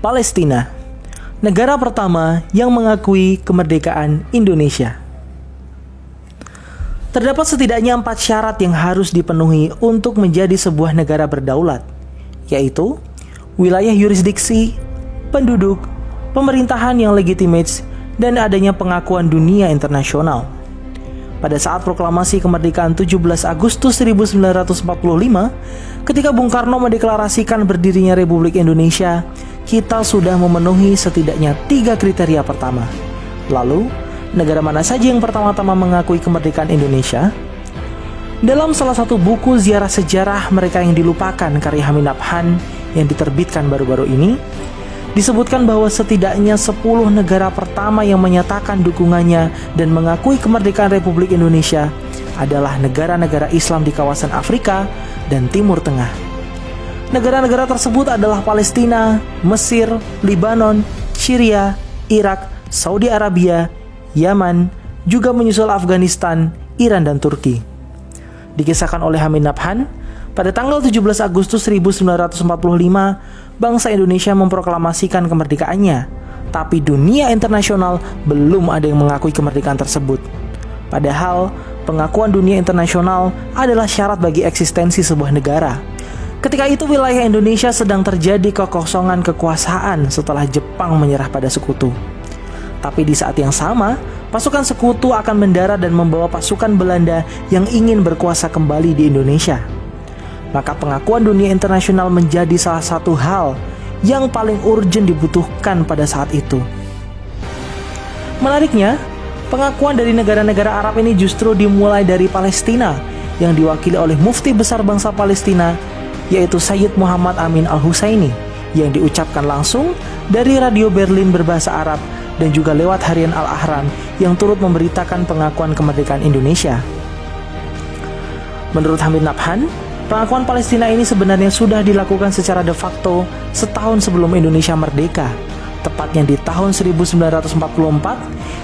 Palestina, negara pertama yang mengakui kemerdekaan Indonesia. Terdapat setidaknya 4 syarat yang harus dipenuhi untuk menjadi sebuah negara berdaulat, yaitu wilayah yurisdiksi, penduduk, pemerintahan yang legitimate, dan adanya pengakuan dunia internasional. Pada saat proklamasi kemerdekaan 17 Agustus 1945, ketika Bung Karno mendeklarasikan berdirinya Republik Indonesia, kita sudah memenuhi setidaknya 3 kriteria pertama. Lalu, negara mana saja yang pertama-tama mengakui kemerdekaan Indonesia? Dalam salah satu buku ziarah sejarah mereka yang dilupakan karya Hamid Nabhan yang diterbitkan baru-baru ini, disebutkan bahwa setidaknya 10 negara pertama yang menyatakan dukungannya dan mengakui kemerdekaan Republik Indonesia adalah negara-negara Islam di kawasan Afrika dan Timur Tengah. Negara-negara tersebut adalah Palestina, Mesir, Lebanon, Syria, Irak, Saudi Arabia, Yaman, juga menyusul Afghanistan, Iran, dan Turki. Dikisahkan oleh Hamid Nabhan, pada tanggal 17 Agustus 1945, bangsa Indonesia memproklamasikan kemerdekaannya, tapi dunia internasional belum ada yang mengakui kemerdekaan tersebut. Padahal, pengakuan dunia internasional adalah syarat bagi eksistensi sebuah negara. Ketika itu wilayah Indonesia sedang terjadi kekosongan kekuasaan setelah Jepang menyerah pada sekutu. Tapi di saat yang sama, pasukan sekutu akan mendarat dan membawa pasukan Belanda yang ingin berkuasa kembali di Indonesia. Maka pengakuan dunia internasional menjadi salah satu hal yang paling urgent dibutuhkan pada saat itu. Menariknya, pengakuan dari negara-negara Arab ini justru dimulai dari Palestina yang diwakili oleh mufti besar bangsa Palestina, yaitu Sayyid Muhammad Amin Al-Husaini, yang diucapkan langsung dari radio Berlin berbahasa Arab dan juga lewat harian Al-Ahram yang turut memberitakan pengakuan kemerdekaan Indonesia. Menurut Hamid Nabhan, pengakuan Palestina ini sebenarnya sudah dilakukan secara de facto setahun sebelum Indonesia merdeka, tepatnya di tahun 1944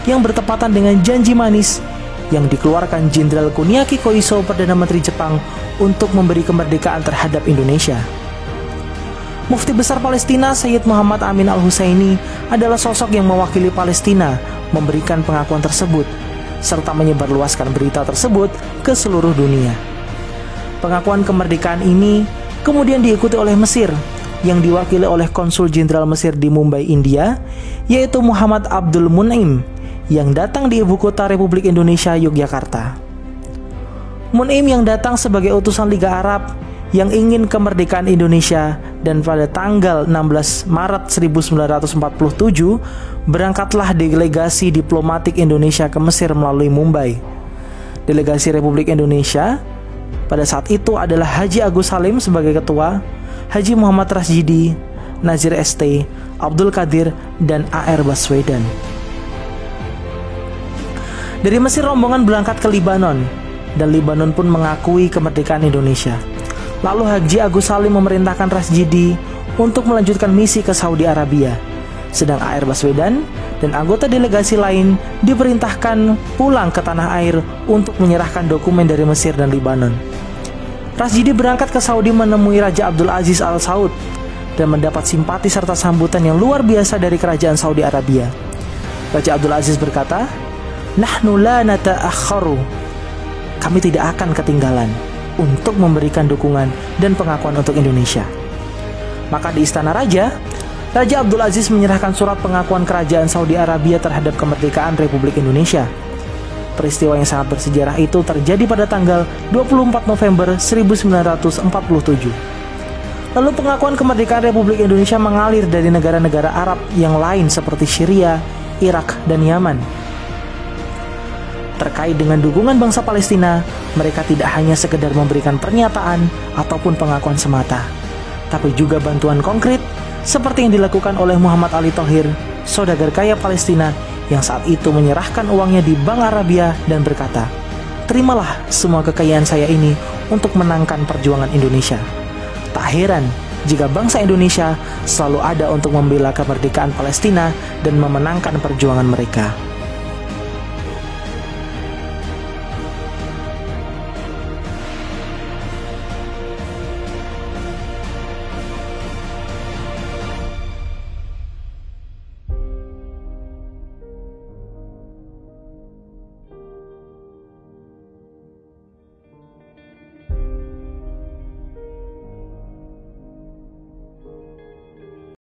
yang bertepatan dengan janji manis yang dikeluarkan Jenderal Kuniaki Koiso, Perdana Menteri Jepang, untuk memberi kemerdekaan terhadap Indonesia. Mufti besar Palestina Sayyid Muhammad Amin Al-Husaini adalah sosok yang mewakili Palestina memberikan pengakuan tersebut, serta menyebarluaskan berita tersebut ke seluruh dunia. Pengakuan kemerdekaan ini kemudian diikuti oleh Mesir yang diwakili oleh Konsul Jenderal Mesir di Mumbai, India, yaitu Muhammad Abdul Mun'im, yang datang di ibu kota Republik Indonesia, Yogyakarta. Mun'im yang datang sebagai utusan Liga Arab yang ingin kemerdekaan Indonesia, dan pada tanggal 16 Maret 1947 berangkatlah delegasi diplomatik Indonesia ke Mesir melalui Mumbai. Delegasi Republik Indonesia pada saat itu adalah Haji Agus Salim sebagai ketua, Haji Muhammad Rasjidi, Nazir ST, Abdul Qadir, dan A.R. Baswedan. Dari Mesir rombongan berangkat ke Lebanon, dan Lebanon pun mengakui kemerdekaan Indonesia. Lalu Haji Agus Salim memerintahkan Rasjidi untuk melanjutkan misi ke Saudi Arabia, sedang A.R. Baswedan dan anggota delegasi lain diperintahkan pulang ke tanah air untuk menyerahkan dokumen dari Mesir dan Lebanon. Rasjidi berangkat ke Saudi menemui Raja Abdul Aziz Al Saud dan mendapat simpati serta sambutan yang luar biasa dari kerajaan Saudi Arabia. Raja Abdul Aziz berkata, "Nahnu la nata'akharu." Kami tidak akan ketinggalan untuk memberikan dukungan dan pengakuan untuk Indonesia. Maka di Istana Raja, Raja Abdul Aziz menyerahkan surat pengakuan kerajaan Saudi Arabia terhadap kemerdekaan Republik Indonesia. Peristiwa yang sangat bersejarah itu terjadi pada tanggal 24 November 1947. Lalu pengakuan kemerdekaan Republik Indonesia mengalir dari negara-negara Arab yang lain seperti Syria, Irak, dan Yaman. Terkait dengan dukungan bangsa Palestina, mereka tidak hanya sekedar memberikan pernyataan ataupun pengakuan semata, tapi juga bantuan konkret seperti yang dilakukan oleh Muhammad Ali Thohir, saudagar kaya Palestina yang saat itu menyerahkan uangnya di Bank Arabia dan berkata, "Terimalah semua kekayaan saya ini untuk menangkan perjuangan Indonesia." Tak heran jika bangsa Indonesia selalu ada untuk membela kemerdekaan Palestina dan memenangkan perjuangan mereka.